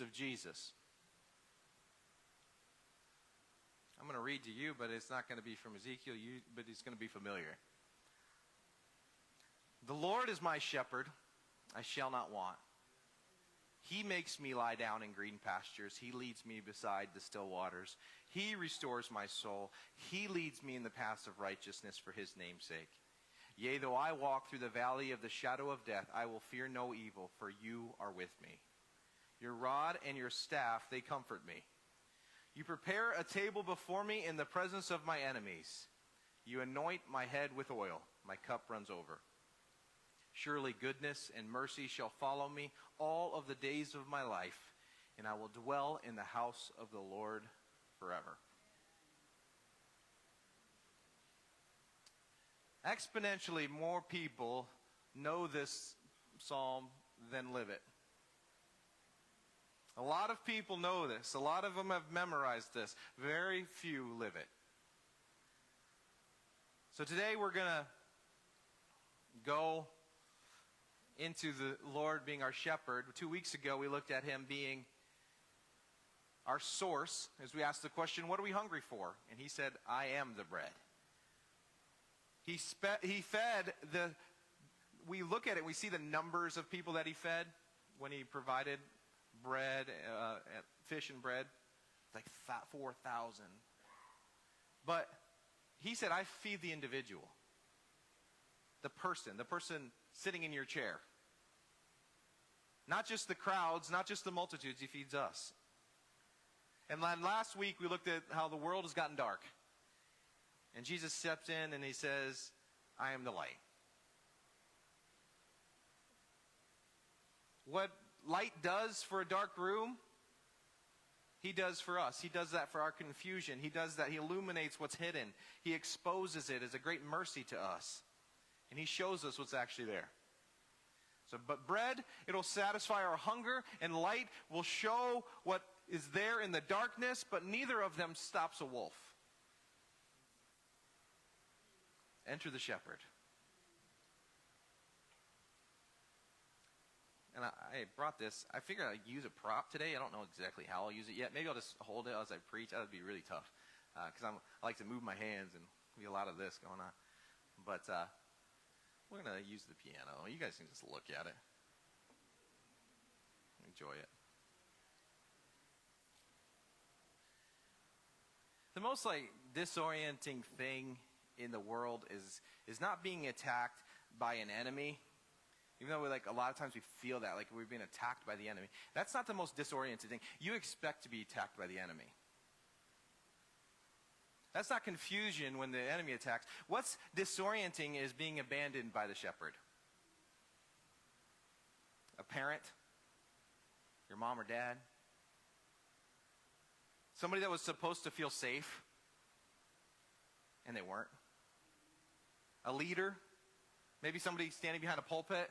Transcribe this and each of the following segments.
of Jesus. I'm going to read to you, but it's not going to be from Ezekiel, but it's going to be familiar. The Lord is my shepherd, I shall not want. He makes me lie down in green pastures. He leads me beside the still waters. He restores my soul. He leads me in the paths of righteousness for his name's sake. Yea, though I walk through the valley of the shadow of death, I will fear no evil, for you are with me. Your rod and your staff, they comfort me. You prepare a table before me in the presence of my enemies. You anoint my head with oil. My cup runs over. Surely goodness and mercy shall follow me all of the days of my life, and I will dwell in the house of the Lord forever. Exponentially more people know this psalm than live it. A lot of people know this. A lot of them have memorized this. Very few live it. So today we're going to go into the Lord being our shepherd. 2 weeks ago we looked at him being our source as we asked the question, what are we hungry for? And he said, I am the bread. He fed the, we look at it, we see the numbers of people that he fed when he provided bread, fish and bread, like 4,000. But he said, I feed the individual, the person sitting in your chair. Not just the crowds, not just the multitudes, he feeds us. And last week we looked at how the world has gotten dark. And Jesus steps in and he says, I am the light. What light does for a dark room, he does for us. He does that for our confusion. He does that. He illuminates what's hidden. He exposes it as a great mercy to us. And he shows us what's actually there. So, but bread, it'll satisfy our hunger, and light will show what is there in the darkness, but neither of them stops a wolf. Enter the shepherd. And I brought this. I figured I'd use a prop today. I don't know exactly how I'll use it yet. Maybe I'll just hold it as I preach. That would be really tough. Because I like to move my hands and be a lot of this going on. But we're going to use the piano. You guys can just look at it. Enjoy it. The most disorienting thing in the world is not being attacked by an enemy. Even though a lot of times we feel that, like we're being attacked by the enemy. That's not the most disorienting thing. You expect to be attacked by the enemy. That's not confusion when the enemy attacks. What's disorienting is being abandoned by the shepherd. A parent, your mom or dad, somebody that was supposed to feel safe, and they weren't. A leader, maybe somebody standing behind a pulpit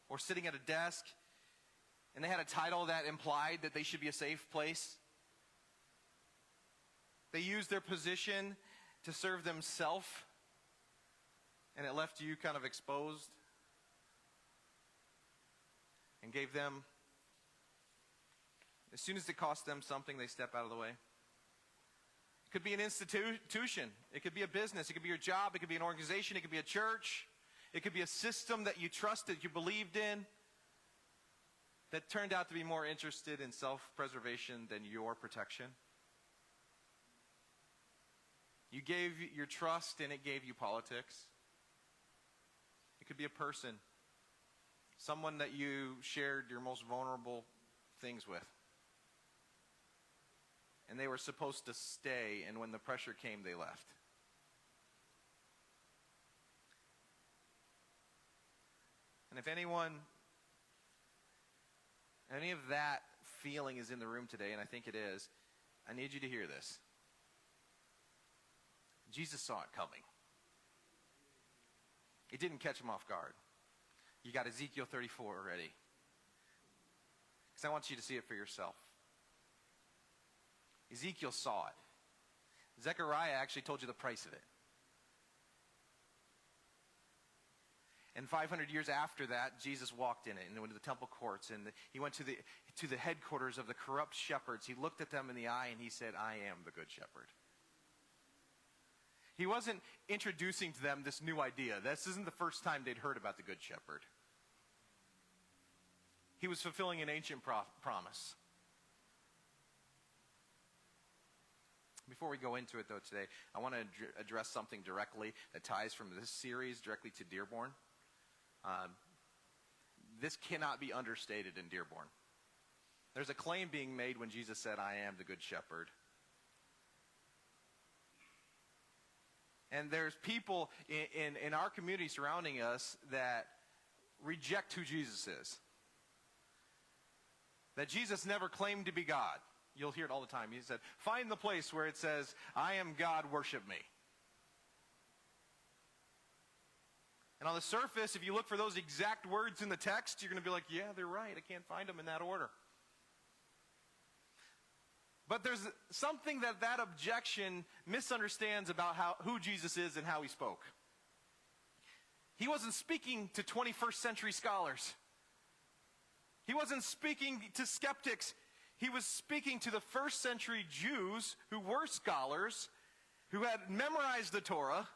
or sitting at a desk, and they had a title that implied that they should be a safe place. They used their position to serve themselves, and it left you kind of exposed and gave them, as soon as it cost them something, they step out of the way. It could be an institution. It could be a business. It could be your job. It could be an organization. It could be a church. It could be a system that you trusted, you believed in, that turned out to be more interested in self-preservation than your protection. You gave your trust and it gave you politics. It could be a person, someone that you shared your most vulnerable things with. And they were supposed to stay, and when the pressure came, they left. And if any of that feeling is in the room today, and I think it is, I need you to hear this. Jesus saw it coming. It didn't catch him off guard. You got Ezekiel 34 already. Because I want you to see it for yourself. Ezekiel saw it. Zechariah actually told you the price of it. And 500 years after that, Jesus walked in it and went to the temple courts. And he went to the headquarters of the corrupt shepherds. He looked at them in the eye and he said, I am the good shepherd. He wasn't introducing to them this new idea. This isn't the first time they'd heard about the good shepherd. He was fulfilling an ancient promise. Before we go into it, though, today, I want to address something directly that ties from this series directly to Dearborn. This cannot be understated in Dearborn. There's a claim being made when Jesus said, I am the good shepherd. And there's people in our community surrounding us that reject who Jesus is. That Jesus never claimed to be God. You'll hear it all the time. He said, find the place where it says, I am God, worship me. And on the surface, if you look for those exact words in the text, you're going to be like, yeah, they're right. I can't find them in that order. But there's something that objection misunderstands about who Jesus is and how he spoke. He wasn't speaking to 21st century scholars. He wasn't speaking to skeptics. He was speaking to the first century Jews who were scholars, who had memorized the Torah.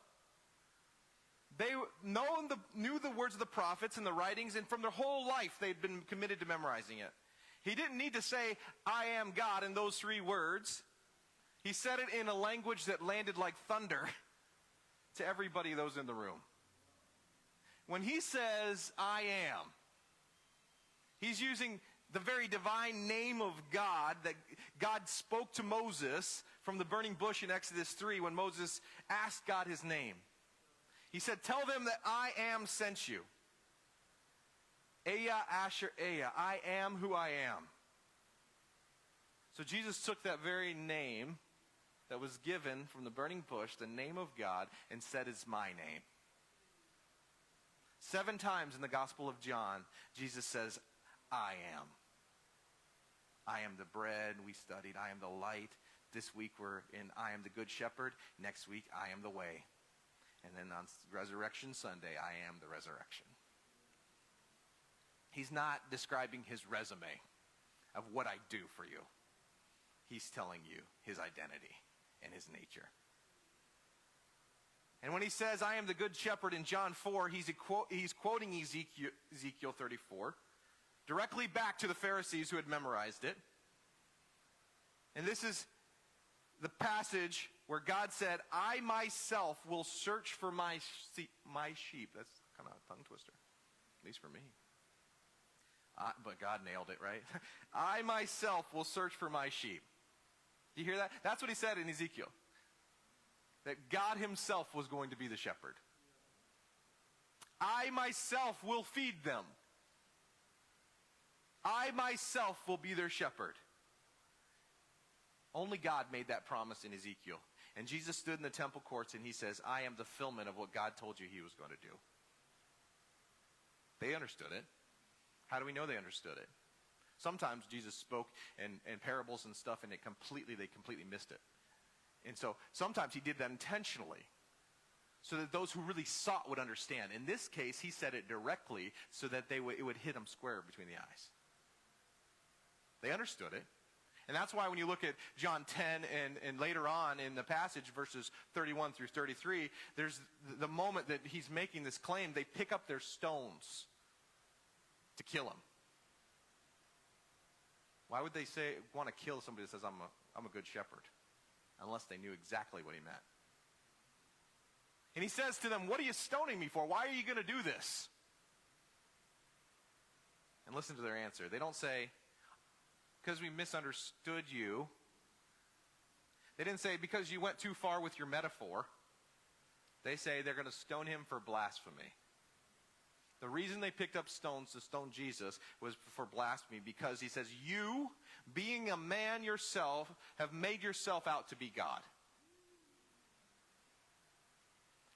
They knew the words of the prophets and the writings, and from their whole life they'd been committed to memorizing it. He didn't need to say, I am God, in those 3 words. He said it in a language that landed like thunder to everybody, those in the room. When he says, I am, he's using the very divine name of God that God spoke to Moses from the burning bush in Exodus 3 when Moses asked God his name. He said, tell them that I am sent you. Eya Asher Eya, I am who I am. So Jesus took that very name that was given from the burning bush, the name of God, and said it's my name. 7 times in the Gospel of John, Jesus says, I am. I am the bread we studied. I am the light. This week we're in I am the good shepherd. Next week, I am the way. And then on Resurrection Sunday, I am the resurrection. He's not describing his resume of what I do for you. He's telling you his identity and his nature. And when he says, I am the good shepherd in John 4, he's quoting Ezekiel 34, directly back to the Pharisees who had memorized it. And this is the passage where God said, I myself will search for my sheep. That's kind of a tongue twister, at least for me. But God nailed it, right? I myself will search for my sheep. Do you hear that? That's what he said in Ezekiel. That God himself was going to be the shepherd. I myself will feed them. I myself will be their shepherd. Only God made that promise in Ezekiel. And Jesus stood in the temple courts and he says, I am the fulfillment of what God told you he was going to do. They understood it. How do we know they understood it? Sometimes Jesus spoke in parables and stuff and they completely missed it. And so sometimes he did that intentionally so that those who really sought would understand. In this case, he said it directly so that it would hit them square between the eyes. They understood it. And that's why when you look at John 10 and later on in the passage, verses 31 through 33, there's the moment that he's making this claim, they pick up their stones to kill him. Why would they want to kill somebody that says, I'm a good shepherd? Unless they knew exactly what he meant. And he says to them, what are you stoning me for? Why are you going to do this? And listen to their answer. They don't say, because we misunderstood you. They didn't say, because you went too far with your metaphor. They say they're going to stone him for blasphemy. The reason they picked up stones to stone Jesus was for blasphemy, because he says, you, being a man yourself, have made yourself out to be God.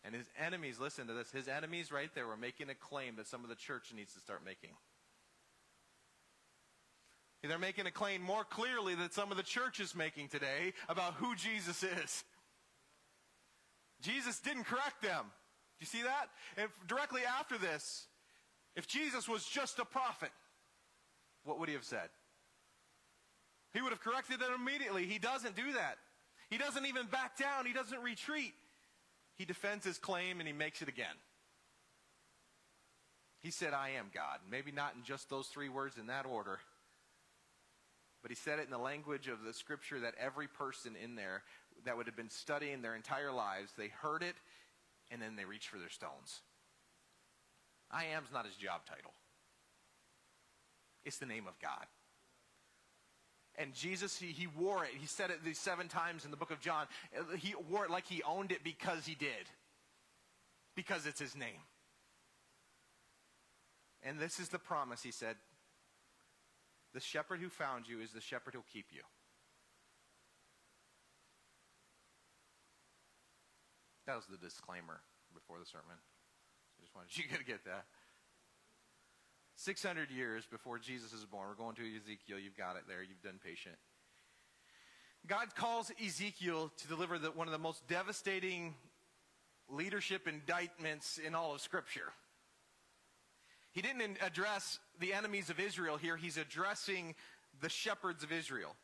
And his enemies, listen to this, his enemies right there were making a claim that some of the church needs to start making. They're making a claim more clearly that some of the church is making today about who Jesus is. Jesus didn't correct them. Do you see that? And directly after this, if Jesus was just a prophet, what would he have said? He would have corrected it immediately. He doesn't do that. He doesn't even back down. He doesn't retreat. He defends his claim and he makes it again. He said, I am God. Maybe not in just those 3 words in that order. But he said it in the language of the scripture that every person in there that would have been studying their entire lives, they heard it and then they reached for their stones. I am's not his job title. It's the name of God. And Jesus, he wore it. He said it these 7 times in the book of John. He wore it like he owned it because he did. Because it's his name. And this is the promise, he said. The shepherd who found you is the shepherd who'll keep you. That was the disclaimer before the sermon. I just wanted you to get that. 600 years before Jesus is born. We're going to Ezekiel. You've got it there. You've done patient. God calls Ezekiel to deliver one of the most devastating leadership indictments in all of Scripture. He didn't address the enemies of Israel here. He's addressing the shepherds of Israel.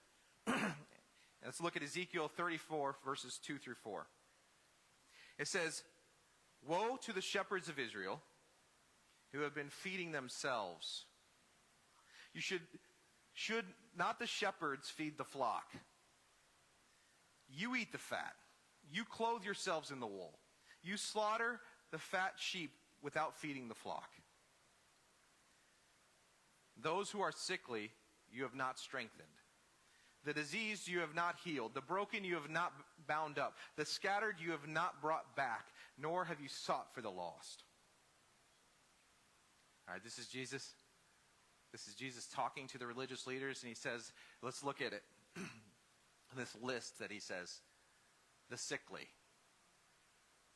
Let's look at Ezekiel 34, verses 2 through 4. It says, Woe to the shepherds of Israel who have been feeding themselves. You should not the shepherds feed the flock. You eat the fat. You clothe yourselves in the wool. You slaughter the fat sheep without feeding the flock. Those who are sickly you have not strengthened. The diseased you have not healed. The broken you have not bound up. The scattered you have not brought back, nor have you sought for the lost. All right, this is Jesus. This is Jesus talking to the religious leaders, and he says, let's look at it. This list that he says, the sickly.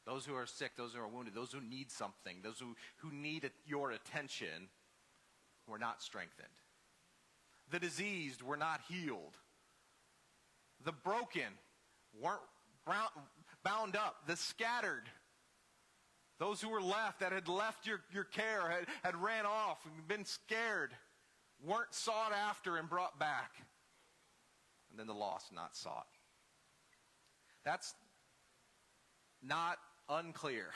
Those who are sick, those who are wounded, those who need something, those who need your attention were not strengthened. The diseased were not healed. The broken weren't bound up. The scattered, those who were left, that had left your care, had ran off and been scared, weren't sought after and brought back. And then the lost not sought. That's not unclear.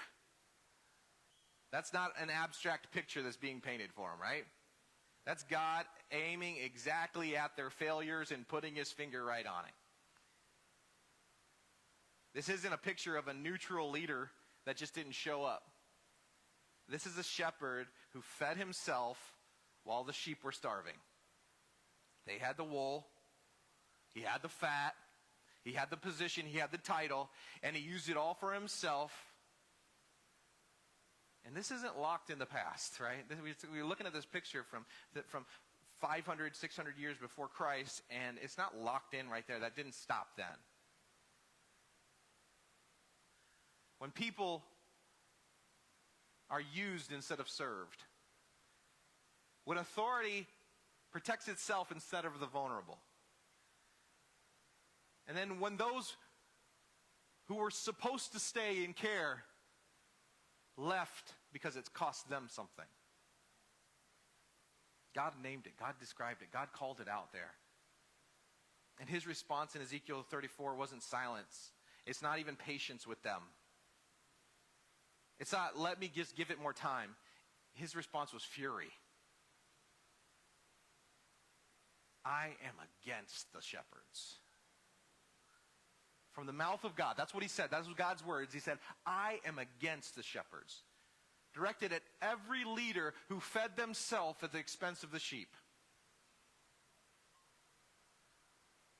That's not an abstract picture that's being painted for him, right? That's God aiming exactly at their failures and putting his finger right on it. This isn't a picture of a neutral leader that just didn't show up. This is a shepherd who fed himself while the sheep were starving. They had the wool, he had the fat, he had the position, he had the title, and he used it all for himself. And this isn't locked in the past, right? We're looking at this picture from 500, 600 years before Christ, and it's not locked in right there. That didn't stop then. When people are used instead of served, when authority protects itself instead of the vulnerable, and then when those who were supposed to stay in care left because it's cost them something. God named it. God described it. God called it out there. And his response in Ezekiel 34 wasn't silence. It's not even patience with them. It's not, let me just give it more time. His response was fury. I am against the shepherds. From the mouth of God. That's what he said. That was God's words. He said, I am against the shepherds. Directed at every leader who fed themselves at the expense of the sheep.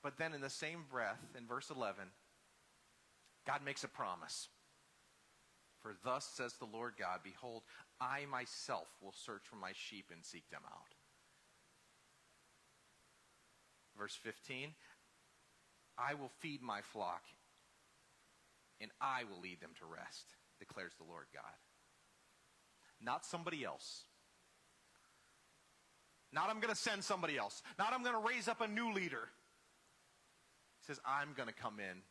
But then in the same breath, in verse 11, God makes a promise. For thus says the Lord God, behold, I myself will search for my sheep and seek them out. Verse 15, I will feed my flock, and I will lead them to rest, declares the Lord God. Not somebody else. Not I'm going to send somebody else. Not I'm going to raise up a new leader. He says, I'm going to come in,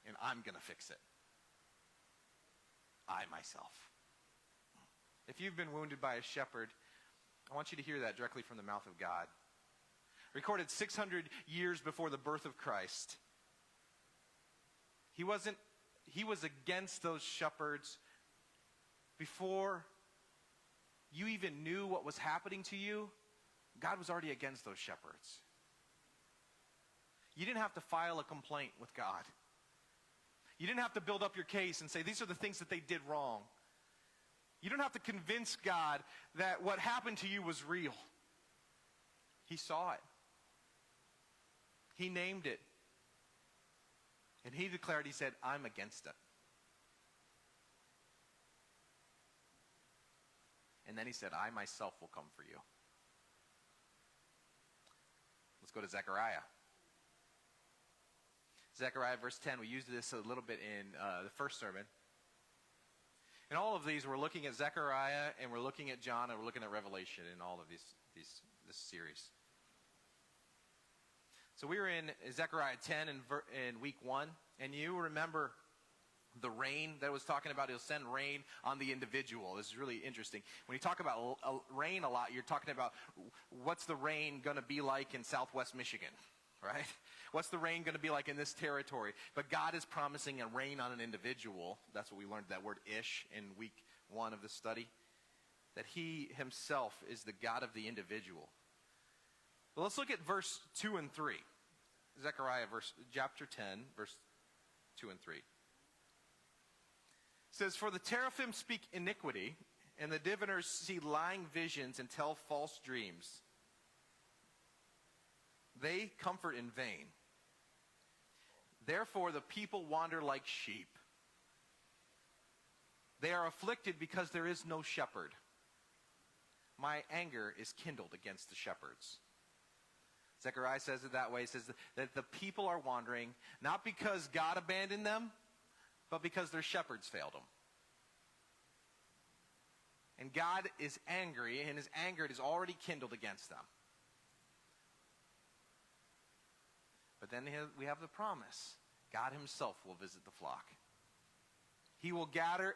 and I'm going to fix it. I myself. If you've been wounded by a shepherd, I want you to hear that directly from the mouth of God. Recorded 600 years before the birth of Christ. He was against those shepherds before you even knew what was happening to you. God was already against those shepherds. You didn't have to file a complaint with God. You didn't have to build up your case and say, these are the things that they did wrong. You don't have to convince God that what happened to you was real. He saw it. He named it. And he declared, he said, I'm against it. And then he said, I myself will come for you. Let's go to Zechariah. Zechariah verse 10, we used this a little bit in the first sermon. In all of these, we're looking at Zechariah, and we're looking at John, and we're looking at Revelation in all of this series. So we were in Zechariah 10 in week 1, and you remember the rain that was talking about. He'll send rain on the individual. This is really interesting. When you talk about rain a lot, you're talking about what's the rain going to be like in southwest Michigan, right? What's the rain going to be like in this territory? But God is promising a rain on an individual. That's what we learned, that word ish, in week 1 of the study. That he himself is the God of the individual. Well, let's look at verse 2 and 3. Zechariah chapter 10, verse 2 and 3. It says, for the teraphim speak iniquity, and the diviners see lying visions and tell false dreams. They comfort in vain. Therefore the people wander like sheep. They are afflicted because there is no shepherd. My anger is kindled against the shepherds. Zechariah says it that way. He says that the people are wandering, not because God abandoned them, but because their shepherds failed them. And God is angry, and his anger is already kindled against them. But then we have the promise. God himself will visit the flock. He will gather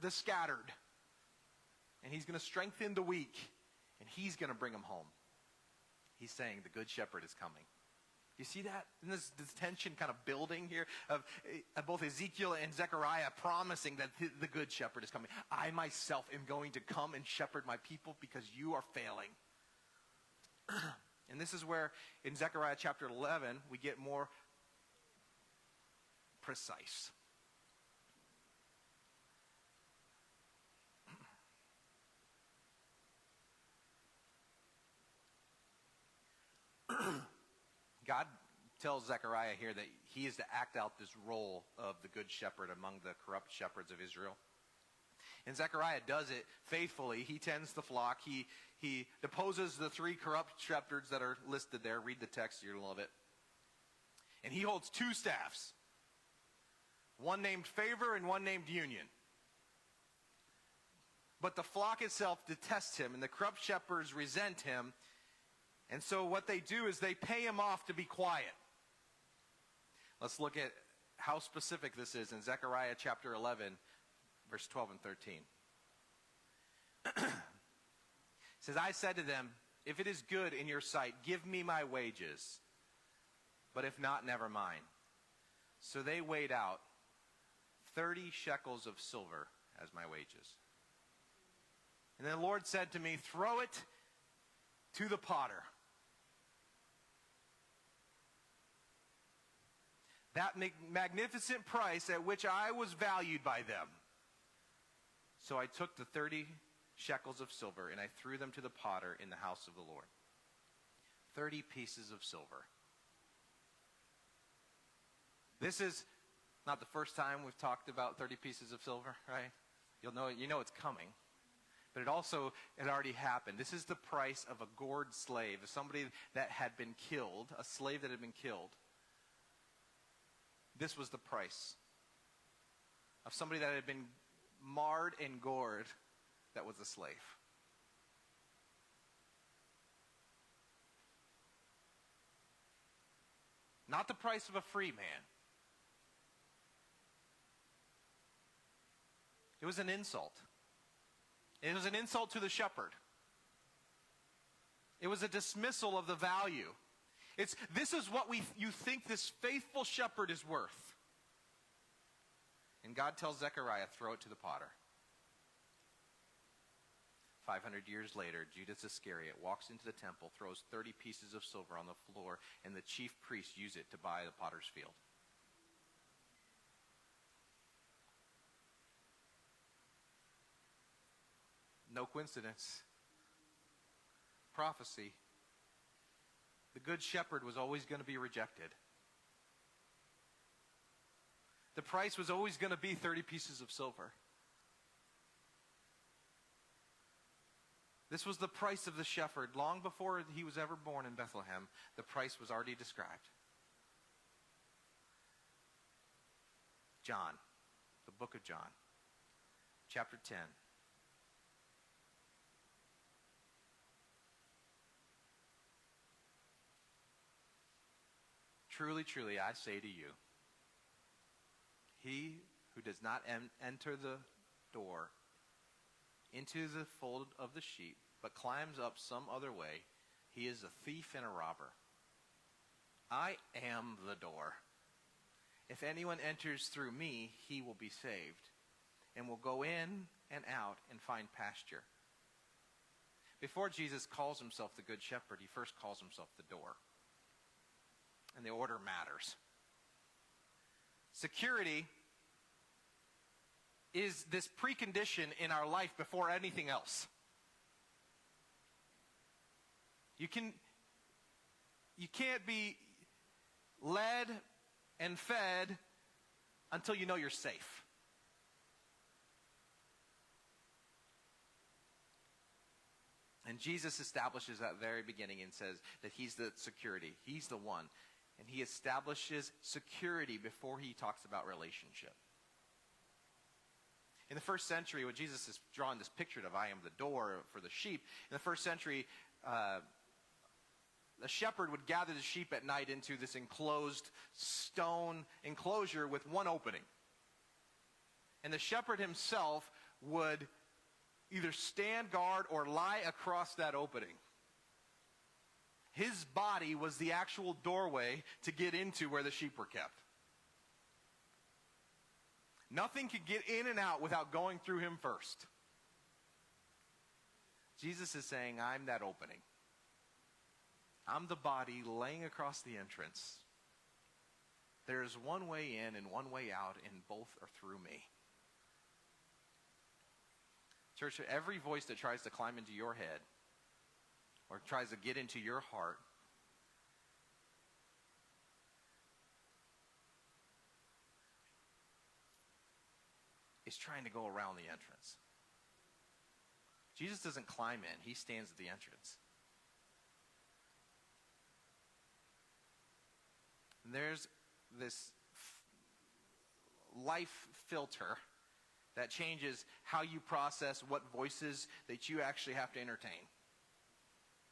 the scattered. And he's going to strengthen the weak. And he's going to bring them home. He's saying the good shepherd is coming. You see that? And this tension kind of building here of both Ezekiel and Zechariah promising that the good shepherd is coming. I myself am going to come and shepherd my people because you are failing. And this is where in Zechariah chapter 11 we get more precise. God tells Zechariah here that he is to act out this role of the good shepherd among the corrupt shepherds of Israel. And Zechariah does it faithfully. He tends the flock. He deposes the 3 corrupt shepherds that are listed there. Read the text, you're going to love it. And he holds 2 staffs. One named Favor and one named Union. But the flock itself detests him, and the corrupt shepherds resent him. And so what they do is they pay him off to be quiet. Let's look at how specific this is in Zechariah chapter 11, verse 12 and 13. It says, I said to them, if it is good in your sight, give me my wages. But if not, never mind. So they weighed out 30 shekels of silver as my wages. And then the Lord said to me, throw it to the potter. That magnificent price at which I was valued by them. So I took the 30 shekels of silver and I threw them to the potter in the house of the Lord. 30 pieces of silver. This is not the first time we've talked about 30 pieces of silver, right? You know it's coming. But it already happened. This is the price of a gored slave, somebody that had been killed, a slave that had been killed. This was the price of somebody that had been marred and gored that was a slave. Not the price of a free man. It was an insult. It was an insult to the shepherd. It was a dismissal of the value. This is what you think this faithful shepherd is worth. And God tells Zechariah, throw it to the potter. 500 years later, Judas Iscariot walks into the temple, throws 30 pieces of silver on the floor, and the chief priests use it to buy the potter's field. No coincidence. Prophecy. The good shepherd was always going to be rejected. The price was always going to be 30 pieces of silver. This was the price of the shepherd. Long before he was ever born in Bethlehem, the price was already described. John, the book of John, chapter 10. Truly, truly, I say to you, he who does not enter the door into the fold of the sheep, but climbs up some other way, he is a thief and a robber. I am the door. If anyone enters through me, he will be saved, and will go in and out and find pasture. Before Jesus calls himself the Good Shepherd, he first calls himself the door. And the order matters. Security is this precondition in our life before anything else. You can't be led and fed until you know you're safe. And Jesus establishes at the very beginning and says that he's the security. He's the one. And he establishes security before he talks about relationship. In the first century, when Jesus is drawing this picture of I am the door for the sheep, in the first century, the shepherd would gather the sheep at night into this enclosed stone enclosure with one opening. And the shepherd himself would either stand guard or lie across that opening. His body was the actual doorway to get into where the sheep were kept. Nothing could get in and out without going through him first. Jesus is saying, I'm that opening. I'm the body laying across the entrance. There is one way in and one way out, and both are through me. Church, every voice that tries to climb into your head or tries to get into your heart is trying to go around the entrance. Jesus doesn't climb in. He stands at the entrance. And there's this life filter that changes how you process what voices that you actually have to entertain.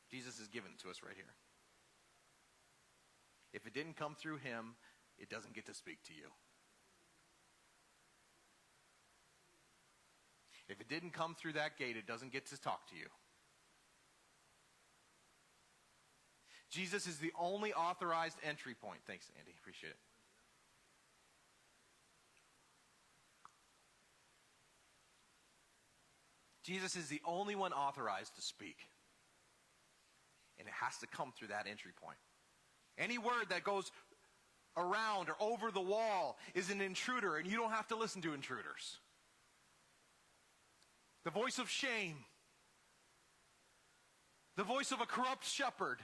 Jesus has given it to us right here. If it didn't come through him, it doesn't get to speak to you. If it didn't come through that gate, it doesn't get to talk to you. Jesus is the only authorized entry point. Thanks, Andy. Appreciate it. Jesus is the only one authorized to speak. And it has to come through that entry point. Any word that goes around or over the wall is an intruder, and you don't have to listen to intruders. The voice of shame. The voice of a corrupt shepherd.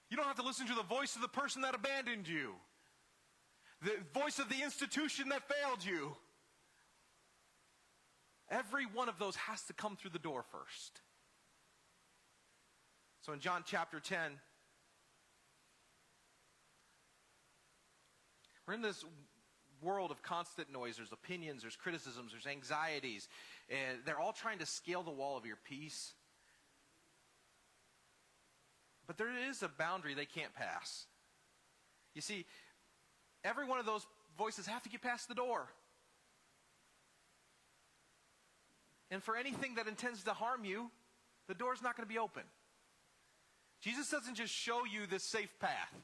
You don't have to listen to the voice of the person that abandoned you. The voice of the institution that failed you. Every one of those has to come through the door first. So in John chapter 10, we're in this world of constant noise. There's opinions, there's criticisms, there's anxieties. And they're all trying to scale the wall of your peace. But there is a boundary they can't pass. You see, every one of those voices have to get past the door. And for anything that intends to harm you, the door's not going to be open. Jesus doesn't just show you this safe path.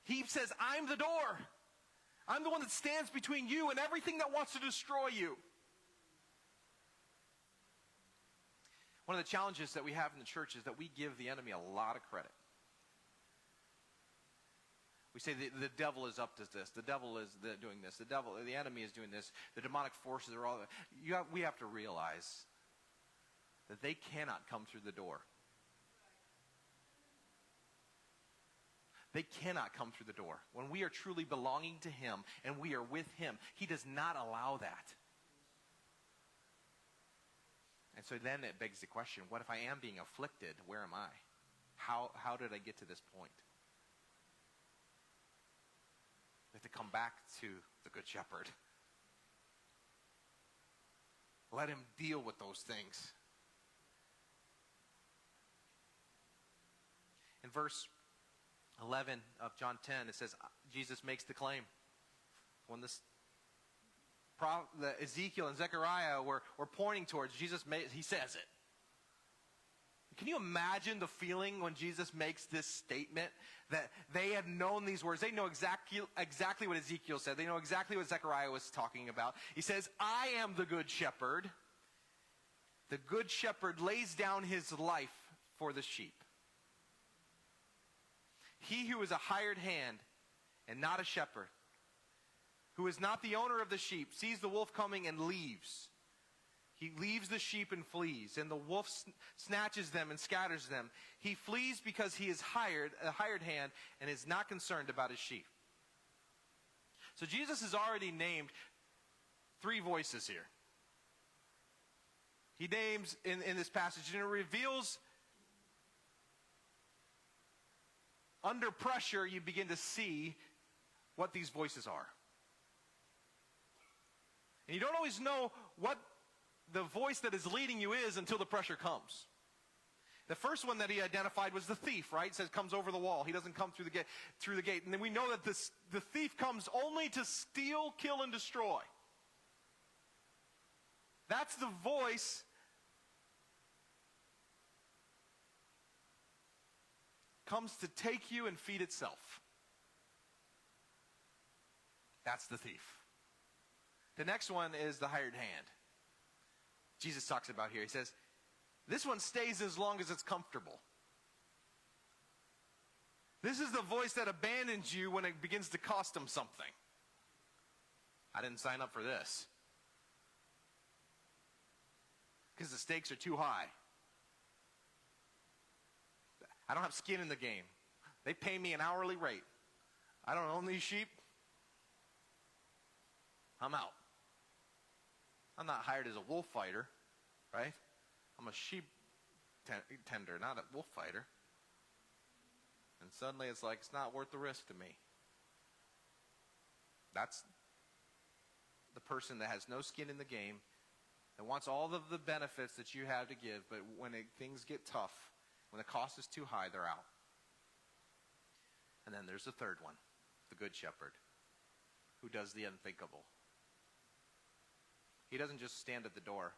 He says, I'm the door. I'm the one that stands between you and everything that wants to destroy you. One of the challenges that we have in the church is that we give the enemy a lot of credit. We say the devil is up to this. The devil is doing this. The enemy is doing this. The demonic forces are all. We have to realize that they cannot come through the door. They cannot come through the door. When we are truly belonging to Him and we are with Him, He does not allow that. And so then it begs the question, what if I am being afflicted? Where am I? How did I get to this point? We have to come back to the Good Shepherd. Let Him deal with those things. In verse 11 of John 10, it says, Jesus makes the claim. When the Ezekiel and Zechariah were pointing towards, He says it. Can you imagine the feeling when Jesus makes this statement that they had known these words? They know exactly what Ezekiel said. They know exactly what Zechariah was talking about. He says, I am the good shepherd. The good shepherd lays down his life for the sheep. He who is a hired hand and not a shepherd, who is not the owner of the sheep, sees the wolf coming and leaves. He leaves the sheep and flees, and the wolf snatches them and scatters them. He flees because he is a hired hand, and is not concerned about his sheep. So Jesus has already named 3 voices here. He names in this passage, and it reveals, under pressure, you begin to see what these voices are. And you don't always know what the voice that is leading you is until the pressure comes. The first one that he identified was the thief, right? It says comes over the wall. He doesn't come through the gate. And then we know that the thief comes only to steal, kill, and destroy. That's the voice comes to take you and feed itself. That's the thief. The next one is the hired hand. Jesus talks about here. He says, this one stays as long as it's comfortable. This is the voice that abandons you when it begins to cost them something. I didn't sign up for this. Because the stakes are too high. I don't have skin in the game. They pay me an hourly rate. I don't own these sheep. I'm out. I'm not hired as a wolf fighter, right? I'm a sheep tender, not a wolf fighter. And suddenly it's like, it's not worth the risk to me. That's the person that has no skin in the game, that wants all of the benefits that you have to give, but when things get tough, when the cost is too high, they're out. And then there's the third one, the good shepherd, who does the unthinkable. He doesn't just stand at the door.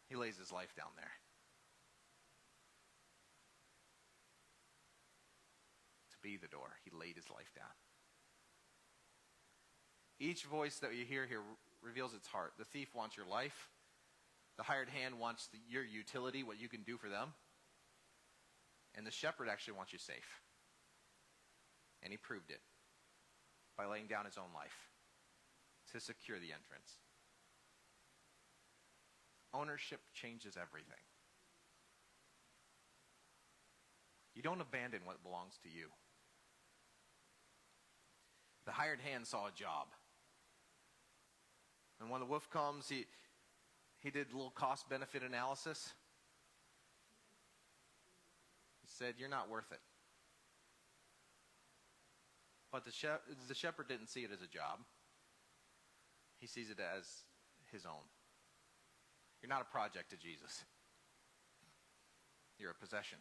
He lays his life down there. To be the door, he laid his life down. Each voice that you hear here reveals its heart. The thief wants your life. The hired hand wants your utility, what you can do for them. And the shepherd actually wants you safe. And he proved it by laying down his own life to secure the entrance. Ownership changes everything. You don't abandon what belongs to you. The hired hand saw a job. And when the wolf comes, he did a little cost-benefit analysis. He said, you're not worth it. But the shepherd didn't see it as a job. He sees it as his own. You're not a project to Jesus. You're a possession.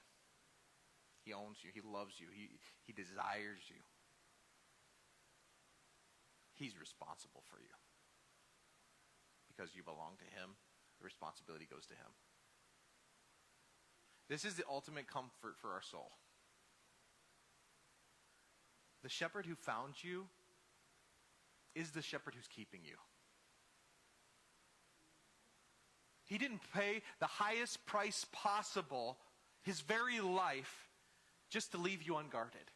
He owns you. He loves you. He desires you. He's responsible for you. because you belong to him. The responsibility goes to him. This is the ultimate comfort for our soul. The shepherd who found you is the shepherd who's keeping you. He didn't pay the highest price possible, his very life, just to leave you unguarded.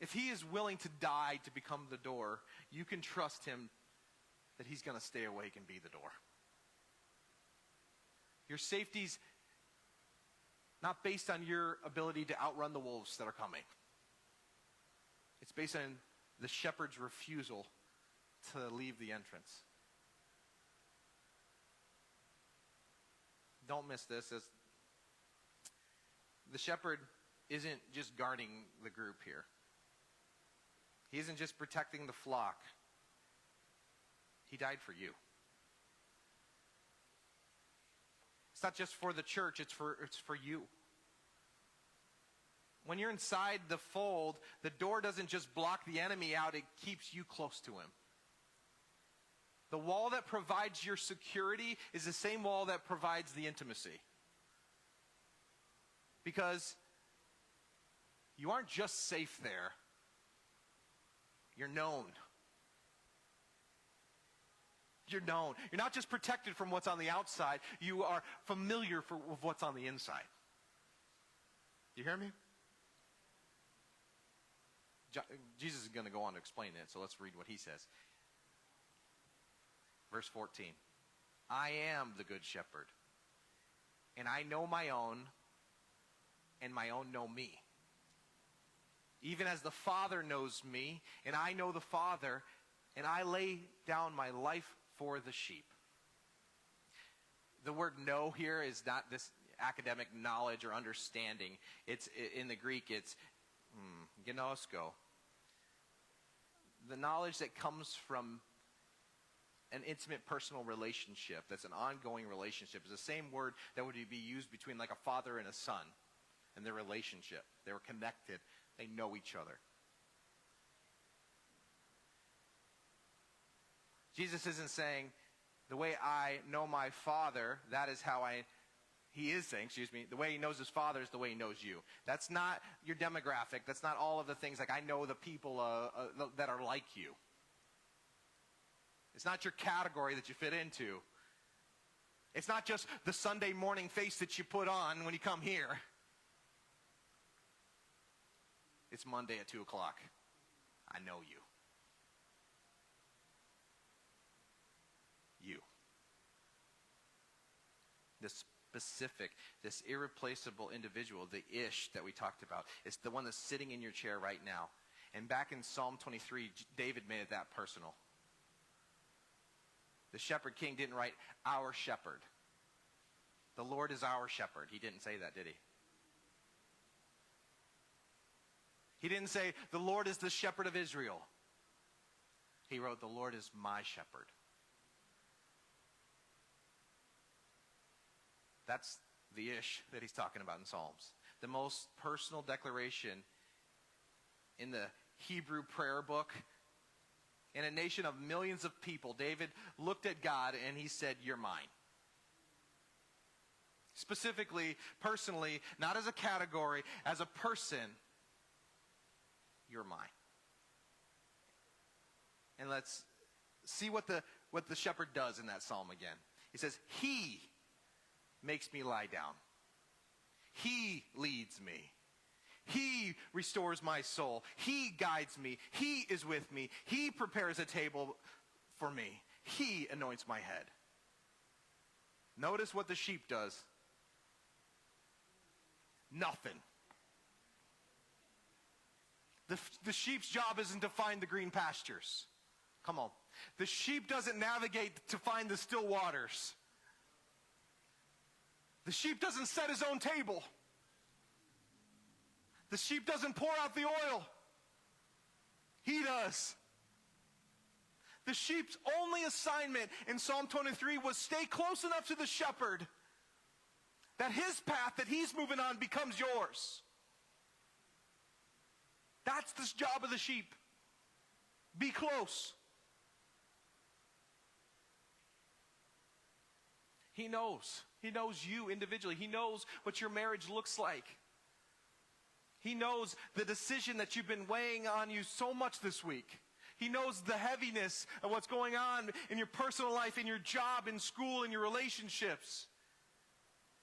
If he is willing to die to become the door, you can trust him that he's going to stay awake and be the door. Your safety's not based on your ability to outrun the wolves that are coming. It's based on the shepherd's refusal to leave the entrance. Don't miss this. As the shepherd isn't just guarding the group here. He isn't just protecting the flock. He died for you. It's not just for the church, it's for you. When you're inside the fold, the door doesn't just block the enemy out, it keeps you close to him. The wall that provides your security is the same wall that provides the intimacy. Because you aren't just safe there. You're known. You're known. You're not just protected from what's on the outside. You are familiar with what's on the inside. You hear me? Jesus is going to go on to explain it, so let's read what he says. Verse 14. I am the good shepherd, and I know my own, and my own know me. Even as the Father knows me, and I know the Father, and I lay down my life for the sheep. The word know here is not this academic knowledge or understanding. It's in the Greek, it's gnosko. The knowledge that comes from an intimate personal relationship, that's an ongoing relationship, is the same word that would be used between like a father and a son and their relationship. They were connected. They know each other. Jesus isn't saying, the way I know my Father, that is how he is saying, the way he knows his Father is the way he knows you. That's not your demographic. That's not all of the things like I know the people that are like you. It's not your category that you fit into. It's not just the Sunday morning face that you put on when you come here. It's Monday at 2 o'clock. I know you. You. This specific, this irreplaceable individual, the Ish that we talked about, is the one that's sitting in your chair right now. And back in Psalm 23, David made it that personal. The shepherd king didn't write, our shepherd. The Lord is our shepherd. He didn't say that, did he? He didn't say, the Lord is the shepherd of Israel. He wrote, the Lord is my shepherd. That's the Ish that he's talking about in Psalms. The most personal declaration in the Hebrew prayer book. In a nation of millions of people, David looked at God and he said, you're mine. Specifically, personally, not as a category, as a person, you're mine. And let's see what the shepherd does in that psalm again. He says, he makes me lie down. He leads me. He restores my soul. He guides me. He is with me. He prepares a table for me. He anoints my head. Notice what the sheep does. Nothing. The sheep's job isn't to find the green pastures. Come on. The sheep doesn't navigate to find the still waters. The sheep doesn't set his own table. The sheep doesn't pour out the oil. He does. The sheep's only assignment in Psalm 23 was stay close enough to the shepherd that his path that he's moving on becomes yours. That's the job of the sheep. Be close. He knows. He knows you individually. He knows what your marriage looks like. He knows the decision that you've been weighing on you so much this week. He knows the heaviness of what's going on in your personal life, in your job, in school, in your relationships.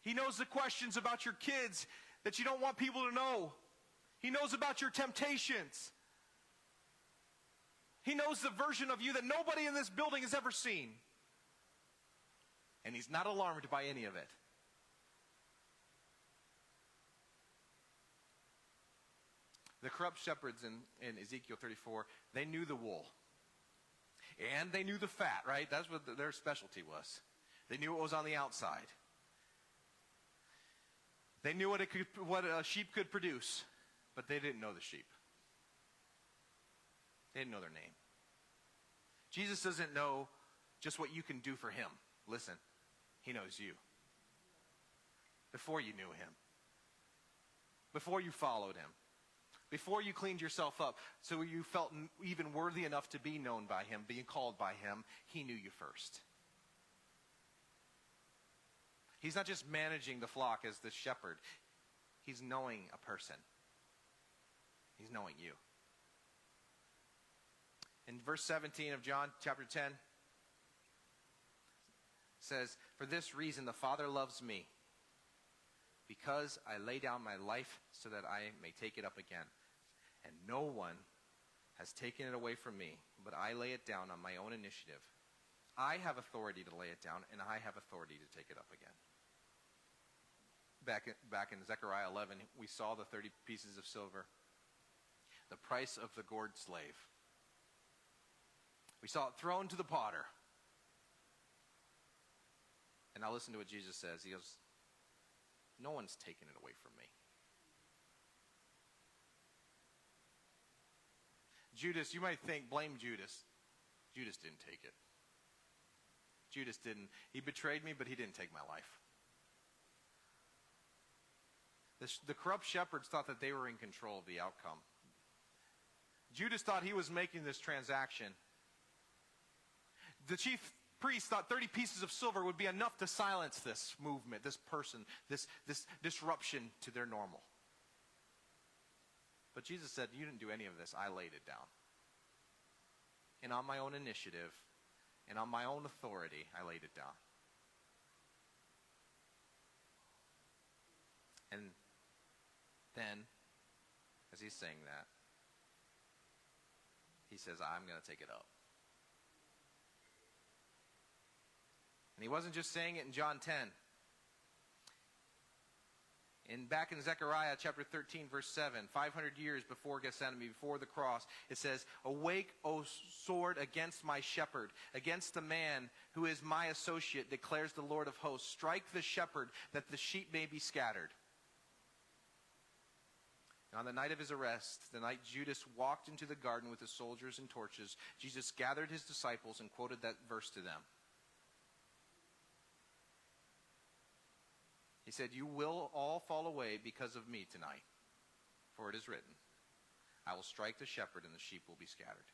He knows the questions about your kids that you don't want people to know. He knows about your temptations. He knows the version of you that nobody in this building has ever seen. And he's not alarmed by any of it. The corrupt shepherds in Ezekiel 34, they knew the wool. And they knew the fat, right? That's what their specialty was. They knew what was on the outside. They knew what a sheep could produce, but they didn't know the sheep. They didn't know their name. Jesus doesn't know just what you can do for him. Listen, he knows you. Before you knew him. Before you followed him. Before you cleaned yourself up, so you felt even worthy enough to be known by him, being called by him, he knew you first. He's not just managing the flock as the shepherd. He's knowing a person. He's knowing you. In verse 17 of John chapter 10, says, "For this reason the Father loves me, because I lay down my life so that I may take it up again. And no one has taken it away from me, but I lay it down on my own initiative. I have authority to lay it down, and I have authority to take it up again." Back in Zechariah 11, we saw the 30 pieces of silver, the price of the gored slave. We saw it thrown to the potter. And now listen to what Jesus says. He goes, "No one's taken it away from me." Judas, you might think, blame Judas. Judas didn't take it. Judas didn't. He betrayed me, but he didn't take my life. The corrupt shepherds thought that they were in control of the outcome. Judas thought he was making this transaction. The chief priest thought 30 pieces of silver would be enough to silence this movement, this person, this disruption to their normal. But Jesus said, "You didn't do any of this. I laid it down. And on my own initiative, and on my own authority, I laid it down." And then, as he's saying that, he says, "I'm going to take it up." And he wasn't just saying it in John 10. Back in Zechariah chapter 13, verse 7, 500 years before Gethsemane, before the cross, it says, "Awake, O sword, against my shepherd, against the man who is my associate, declares the Lord of hosts. Strike the shepherd, that the sheep may be scattered." And on the night of his arrest, the night Judas walked into the garden with his soldiers and torches, Jesus gathered his disciples and quoted that verse to them. He said, "You will all fall away because of me tonight, for it is written, I will strike the shepherd and the sheep will be scattered."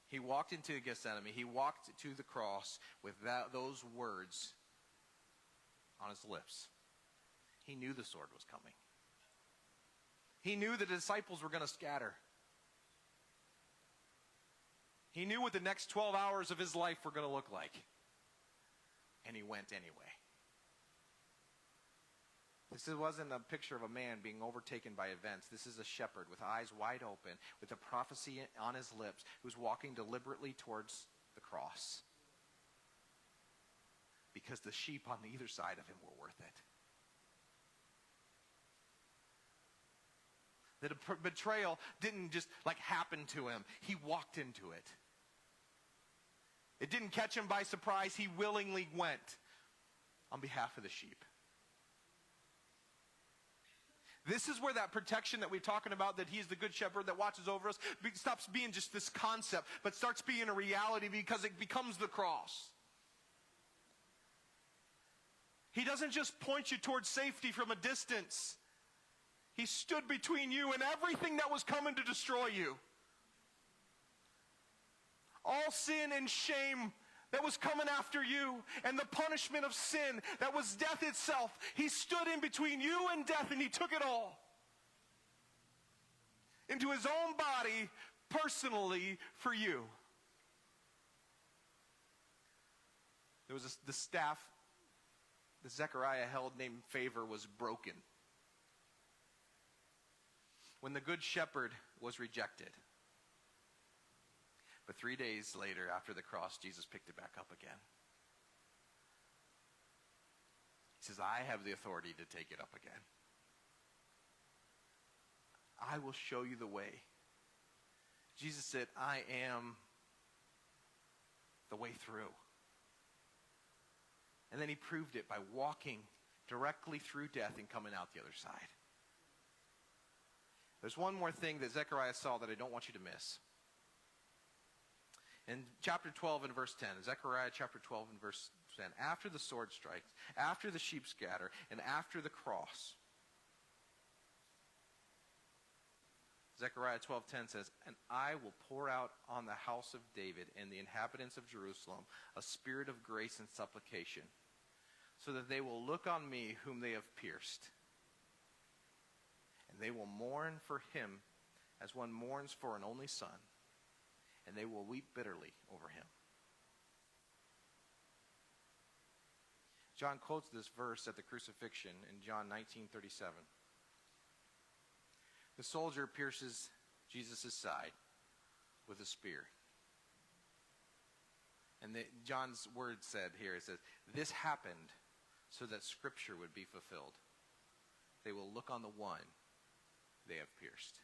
He walked into Gethsemane. He walked to the cross with those words on his lips. He knew the sword was coming. He knew the disciples were going to scatter. He knew what the next 12 hours of his life were going to look like. And he went anyway. This wasn't a picture of a man being overtaken by events. This is a shepherd with eyes wide open, with a prophecy on his lips, who's walking deliberately towards the cross. Because the sheep on either side of him were worth it. The betrayal didn't just happen to him. He walked into it. It didn't catch him by surprise. He willingly went on behalf of the sheep. This is where that protection that we're talking about, that he's the good shepherd that watches over us, stops being just this concept, but starts being a reality because it becomes the cross. He doesn't just point you towards safety from a distance. He stood between you and everything that was coming to destroy you. all sin and shame that was coming after you, and the punishment of sin that was death itself. He stood in between you and death, and he took it all into his own body personally for you. There was the staff that Zechariah held named Favor was broken when the good shepherd was rejected. But 3 days later, after the cross, Jesus picked it back up again. He says, I have the authority to take it up again. I will show you the way. Jesus said, I am the way through. And then he proved it by walking directly through death and coming out the other side. There's one more thing that Zechariah saw that I don't want you to miss. In chapter 12 and verse 10, Zechariah chapter 12 and verse 10, after the sword strikes, after the sheep scatter, and after the cross, Zechariah 12:10 says, and I will pour out on the house of David and the inhabitants of Jerusalem a spirit of grace and supplication, so that they will look on me whom they have pierced. And they will mourn for him as one mourns for an only son, and they will weep bitterly over him. John quotes this verse at the crucifixion in John 19:37. The soldier pierces Jesus' side with a spear. And John's word said here, it says, this happened so that Scripture would be fulfilled. They will look on the one they have pierced.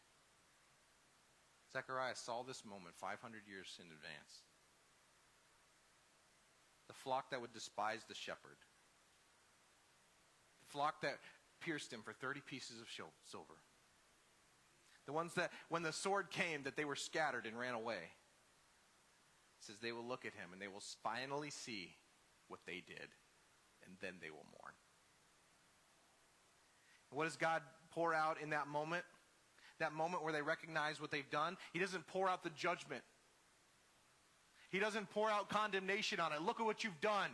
Zechariah saw this moment 500 years in advance. The flock that would despise the shepherd. The flock that pierced him for 30 pieces of silver. The ones that, when the sword came, that they were scattered and ran away. It says they will look at him and they will finally see what they did, and then they will mourn. What does God pour out in that moment? That moment where they recognize what they've done? He doesn't pour out the judgment. He doesn't pour out condemnation on it. Look at what you've done.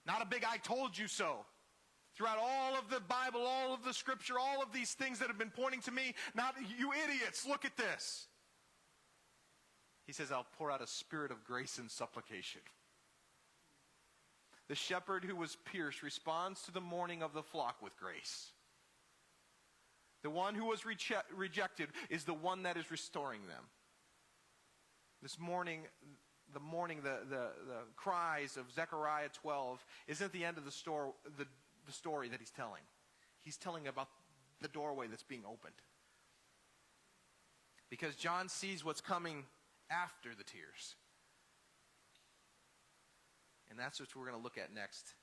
Not a big I told you so. Throughout all of the Bible, all of the Scripture, all of these things that have been pointing to me, not you idiots, look at this. He says, I'll pour out a spirit of grace and supplication. The shepherd who was pierced responds to the mourning of the flock with grace. The one who was rejected is the one that is restoring them. This morning, the cries of Zechariah 12 isn't the end of the story that he's telling. He's telling about the doorway that's being opened. Because John sees what's coming after the tears. And that's what we're going to look at next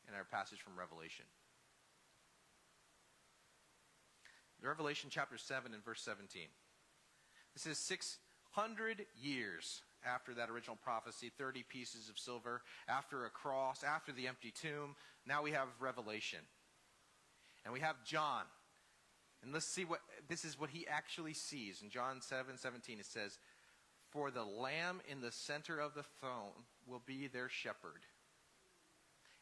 in our passage from Revelation. Revelation chapter 7 and verse 17. This is 600 years after that original prophecy, 30 pieces of silver, after a cross, after the empty tomb. Now we have Revelation. And we have John. And let's see this is what he actually sees. In John 7:17 it says, for the Lamb in the center of the throne will be their shepherd,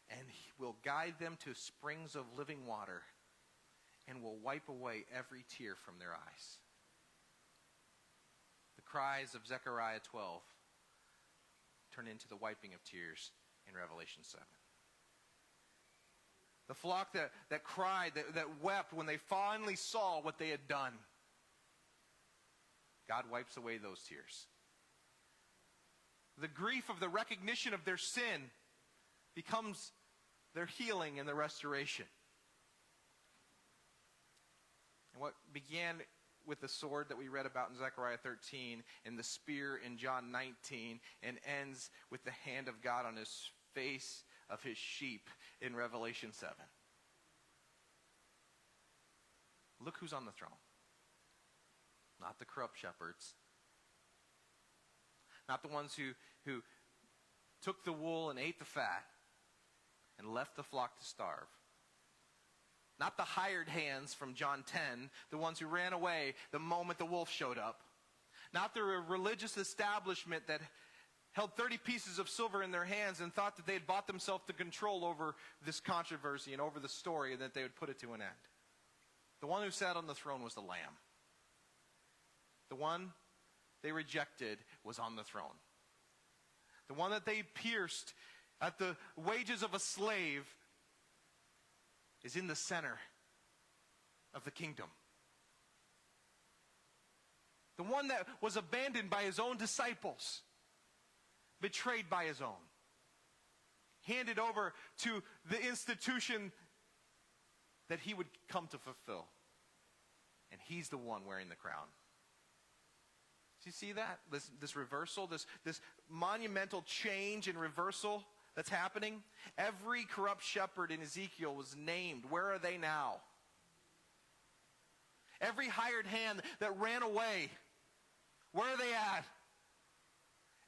and he will guide them to springs of living water, and will wipe away every tear from their eyes. The cries of Zechariah 12 turn into the wiping of tears in Revelation 7. The flock that cried, that wept when they finally saw what they had done. God wipes away those tears. The grief of the recognition of their sin becomes their healing and their restoration. And what began with the sword that we read about in Zechariah 13 and the spear in John 19 and ends with the hand of God on his face of his sheep in Revelation 7. Look who's on the throne. Not the corrupt shepherds. Not the ones who took the wool and ate the fat and left the flock to starve. Not the hired hands from John 10, the ones who ran away the moment the wolf showed up. Not the religious establishment that held 30 pieces of silver in their hands and thought that they had bought themselves the control over this controversy and over the story and that they would put it to an end. The one who sat on the throne was the Lamb. The one they rejected was on the throne. The one that they pierced at the wages of a slave is in the center of the kingdom. The one that was abandoned by his own disciples, betrayed by his own, handed over to the institution that he would come to fulfill. And he's the one wearing the crown. Do you see that? This reversal, this monumental change and reversal that's happening? Every corrupt shepherd in Ezekiel was named. Where are they now? Every hired hand that ran away, where are they at?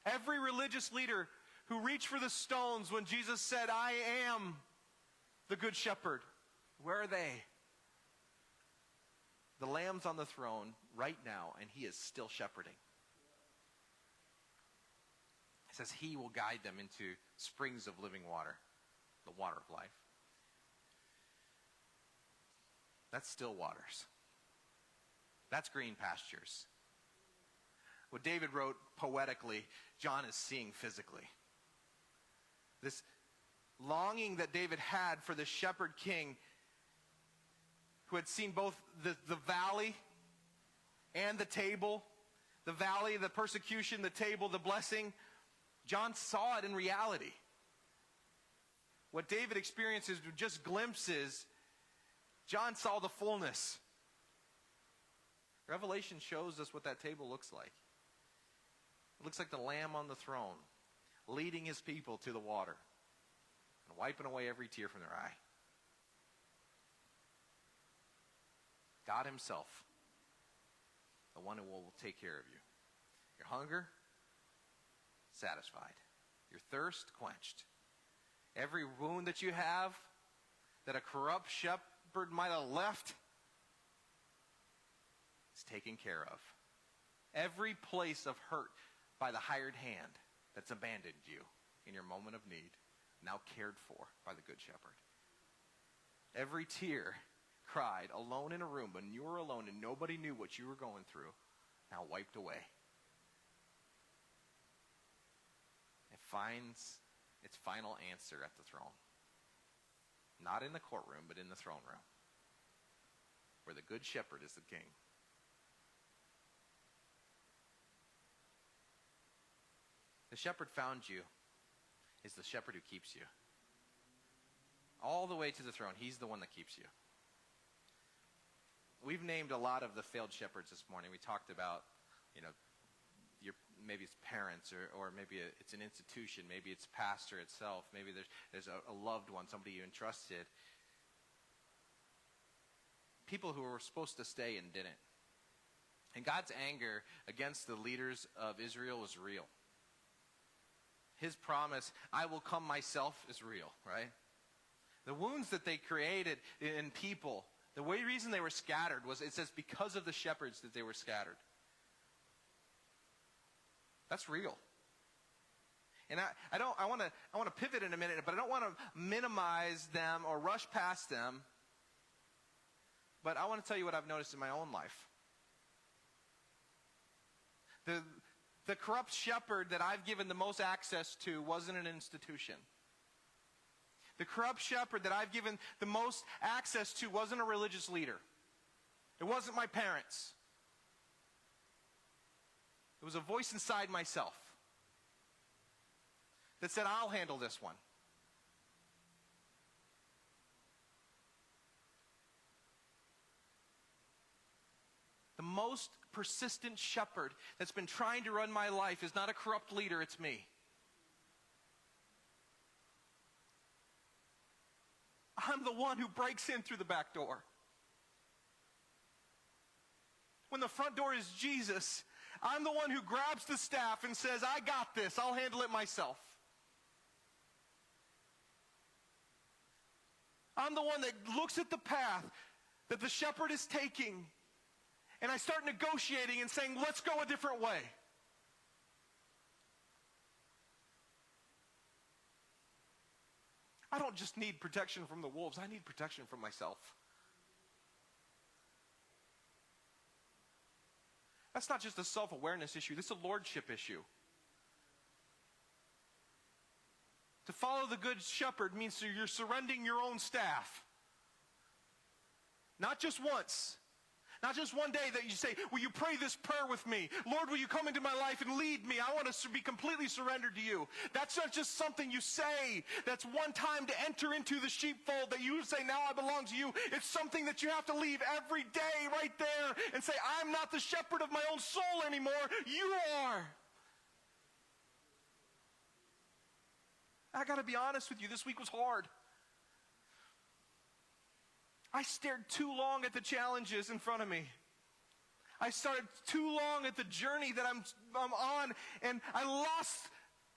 Every religious leader who reached for the stones when Jesus said, I am the good shepherd, where are they? The Lamb's on the throne right now, and he is still shepherding. It says he will guide them into springs of living water, the water of life. That's still waters. That's green pastures. What David wrote poetically, John is seeing physically. This longing that David had for the shepherd king who had seen both the valley and the table, the valley, the persecution, the table, the blessing. John saw it in reality. What David experiences were just glimpses. John saw the fullness. Revelation shows us what that table looks like. It looks like the Lamb on the throne, leading his people to the water and wiping away every tear from their eye. God himself, the one who will take care of you. Your hunger, satisfied. Your thirst, quenched. Every wound that you have that a corrupt shepherd might have left is taken care of. Every place of hurt by the hired hand that's abandoned you in your moment of need, now cared for by the good shepherd. Every tear cried alone in a room when you were alone and nobody knew what you were going through, now wiped away. It finds its final answer at the throne. Not in the courtroom, but in the throne room, where the good shepherd is the king. The shepherd found you is the shepherd who keeps you. All the way to the throne, he's the one that keeps you. We've named a lot of the failed shepherds this morning. We talked about, maybe it's parents, or maybe it's an institution, maybe it's pastor itself, maybe there's a loved one, somebody you entrusted. People who were supposed to stay and didn't. And God's anger against the leaders of Israel was real. His promise, I will come myself, is real, right? The wounds that they created in people, the reason they were scattered was, it says, because of the shepherds that they were scattered. That's real. And I want to pivot in a minute, but I don't want to minimize them or rush past them. But I want to tell you what I've noticed in my own life. The corrupt shepherd that I've given the most access to wasn't an institution. The corrupt shepherd that I've given the most access to wasn't a religious leader. It wasn't my parents. It was a voice inside myself that said, I'll handle this one. The most persistent shepherd that's been trying to run my life is not a corrupt leader, it's me. I'm the one who breaks in through the back door. When the front door is Jesus, I'm the one who grabs the staff and says, I got this, I'll handle it myself. I'm the one that looks at the path that the shepherd is taking And I start negotiating and saying, let's go a different way. I don't just need protection from the wolves. I need protection from myself. That's not just a self-awareness issue. This is a lordship issue. To follow the good shepherd means you're surrendering your own staff. Not just once. Not just one day that you say, will you pray this prayer with me? Lord, will you come into my life and lead me? I want to be completely surrendered to you. That's not just something you say. That's one time to enter into the sheepfold that you say, now I belong to you. It's something that you have to leave every day right there and say, I'm not the shepherd of my own soul anymore. You are. I got to be honest with you. This week was hard. I stared too long at the challenges in front of me. I started too long at the journey that I'm on, and I lost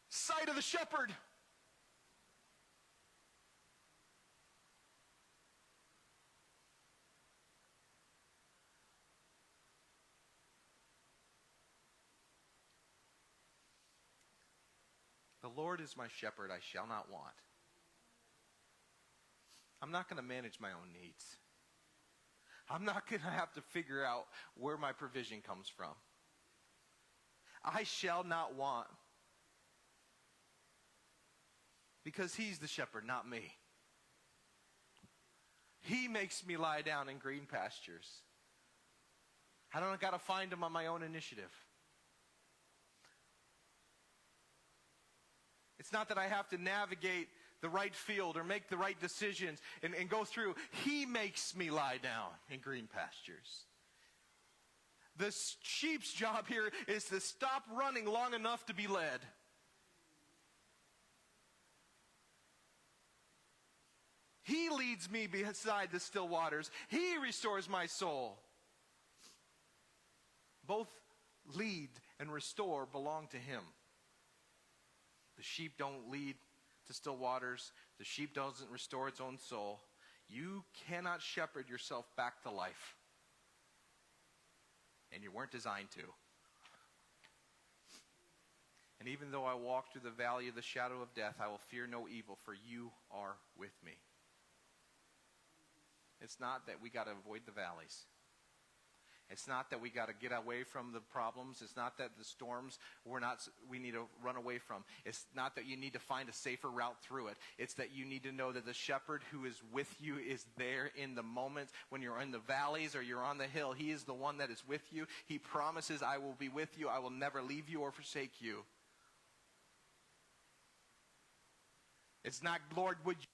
sight of the shepherd. The Lord is my shepherd, I shall not want. I'm not going to manage my own needs. I'm not going to have to figure out where my provision comes from. I shall not want. Because he's the shepherd, not me. He makes me lie down in green pastures. I don't got to find him on my own initiative. It's not that I have to navigate the right field or make the right decisions and go through. He makes me lie down in green pastures. The sheep's job here is to stop running long enough to be led. He leads me beside the still waters. He restores my soul. Both lead and restore belong to him. The sheep don't lead to still waters. The sheep doesn't restore its own soul. You cannot shepherd yourself back to life. And you weren't designed to. And even though I walk through the valley of the shadow of death, I will fear no evil, for you are with me. It's not that we got to avoid the valleys. It's not that we got to get away from the problems. It's not that the storms we need to run away from. It's not that you need to find a safer route through it. It's that you need to know that the shepherd who is with you is there in the moment when you're in the valleys or you're on the hill. He is the one that is with you. He promises, I will be with you. I will never leave you or forsake you. It's not, Lord, would you?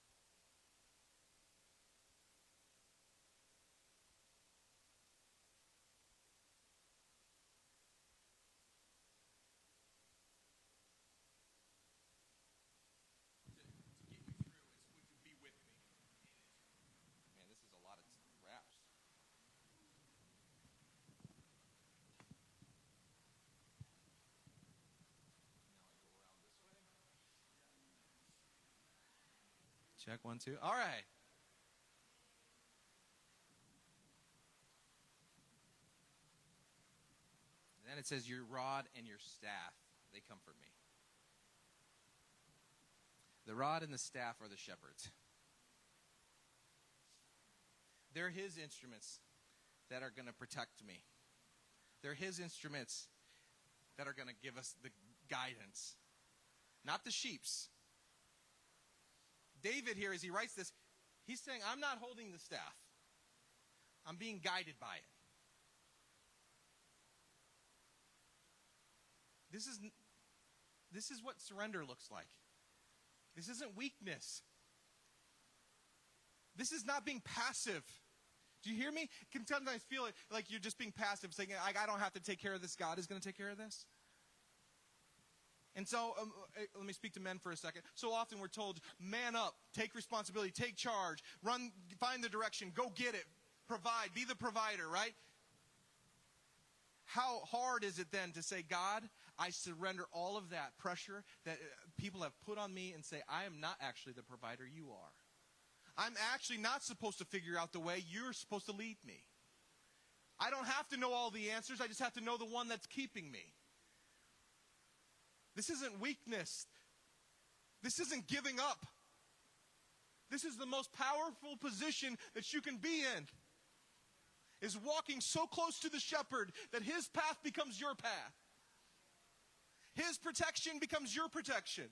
Check 1, 2. All right. Then it says, your rod and your staff, they comfort me. The rod and the staff are the shepherds. They're his instruments that are going to protect me. They're his instruments that are going to give us the guidance. Not the sheep's. David here, as he writes this, he's saying, I'm not holding the staff. I'm being guided by it. This is what surrender looks like. This isn't weakness. This is not being passive. Do you hear me? It can sometimes feel like you're just being passive, saying, I don't have to take care of this. God is going to take care of this. And so, let me speak to men for a second. So often we're told, man up, take responsibility, take charge, run, find the direction, go get it, provide, be the provider, right? How hard is it then to say, God, I surrender all of that pressure that people have put on me and say, I am not actually the provider, you are. I'm actually not supposed to figure out the way, you're supposed to lead me. I don't have to know all the answers. I just have to know the one that's keeping me. This isn't weakness. This isn't giving up. This is the most powerful position that you can be in. Is walking so close to the shepherd that his path becomes your path. His protection becomes your protection.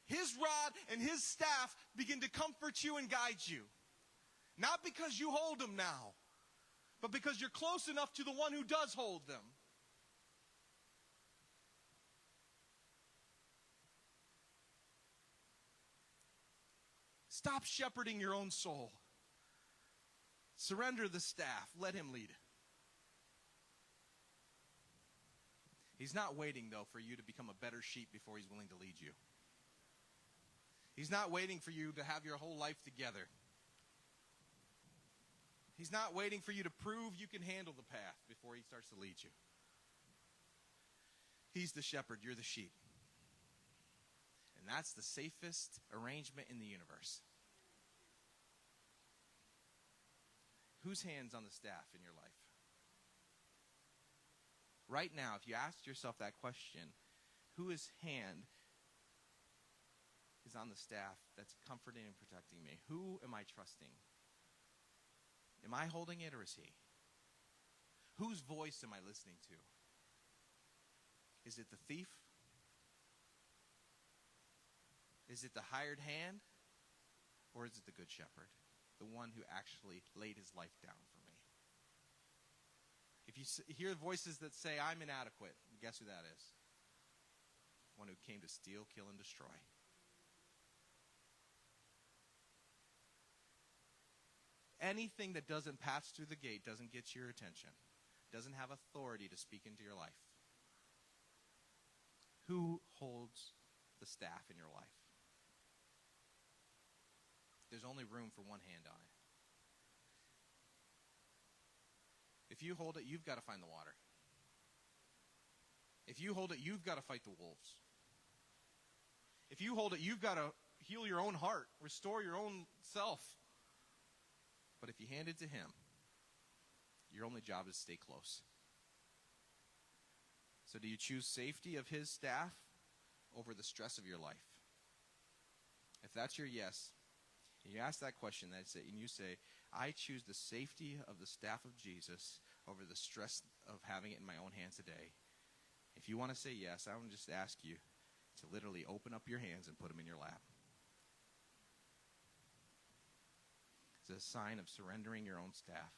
His rod and his staff begin to comfort you and guide you. Not because you hold them now, but because you're close enough to the one who does hold them. Stop shepherding your own soul. Surrender the staff. Let him lead. He's not waiting, though, for you to become a better sheep before he's willing to lead you. He's not waiting for you to have your whole life together. He's not waiting for you to prove you can handle the path before he starts to lead you. He's the shepherd. You're the sheep. And that's the safest arrangement in the universe. Whose hand's on the staff in your life? Right now, if you ask yourself that question, whose hand is on the staff that's comforting and protecting me? Who am I trusting? Am I holding it or is he? Whose voice am I listening to? Is it the thief? Is it the hired hand? Or is it the good shepherd? The one who actually laid his life down for me. If you hear voices that say, I'm inadequate, guess who that is? One who came to steal, kill, and destroy. Anything that doesn't pass through the gate doesn't get your attention, doesn't have authority to speak into your life. Who holds the staff in your life? There's only room for one hand on it. If you hold it, you've got to find the water. If you hold it, you've got to fight the wolves. If you hold it, you've got to heal your own heart, restore your own self. But if you hand it to him, your only job is to stay close. So do you choose safety of his staff over the stress of your life? If that's your yes, and you ask that question, and you say, I choose the safety of the staff of Jesus over the stress of having it in my own hands today. If you want to say yes, I want to just ask you to literally open up your hands and put them in your lap. It's a sign of surrendering your own staff.